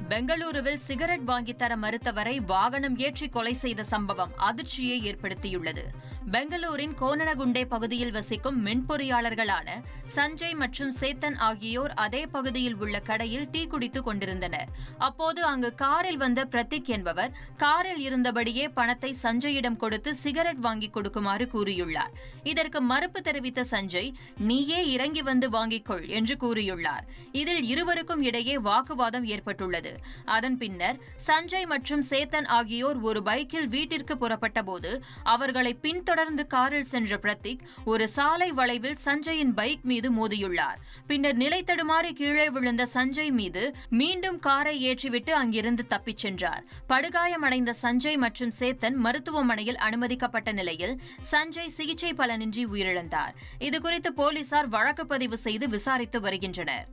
பெங்களூருவில் சிகரெட் வாங்கித் தர மறுத்தவரை வாகனம் ஏற்றி கொலை செய்த சம்பவம் அதிர்ச்சியை ஏற்படுத்தியுள்ளது. பெங்களூரின் கோனனகுண்டே பகுதியில் வசிக்கும் மென்பொறியாளர்களான சஞ்சய் மற்றும் சேத்தன் ஆகியோர் அதே பகுதியில் உள்ள கடையில் டீ குடித்துக் கொண்டிருந்தனர். அப்போது அங்கு காரில் வந்த பிரதீக் என்பவர் காரில் இருந்தபடியே பணத்தை சஞ்சயிடம் கொடுத்து சிகரெட் வாங்கி கொடுக்குமாறு கூறியுள்ளார். இதற்கு மறுப்பு தெரிவித்த சஞ்சய், நீயே இறங்கி வந்து வாங்கிக் கொள் என்று கூறியுள்ளார். இதில் இருவருக்கும் இடையே வாக்குவாதம் ஏற்பட்டுள்ளது. அதன் பின்னர் சஞ்சய் மற்றும் சேத்தன் ஆகியோர் ஒரு பைக்கில் வீட்டிற்கு புறப்பட்ட போது அவர்களை பின்தொடர்ந்து காரில் சென்ற பிரதீக் ஒரு சாலை வளைவில் சஞ்சயின் பைக் மீது மோதியுள்ளார். பின்னர் நிலை தடுமாறி கீழே விழுந்த சஞ்சய் மீது மீண்டும் காரை ஏற்றிவிட்டு அங்கிருந்து தப்பிச் சென்றார். படுகாயமடைந்த சஞ்சய் மற்றும் சேத்தன் மருத்துவமனையில் அனுமதிக்கப்பட்ட நிலையில் சஞ்சய் சிகிச்சை பலனின்றி உயிரிழந்தார். இதுகுறித்து போலீசார் வழக்கு பதிவு செய்து விசாரித்து வருகின்றனர்.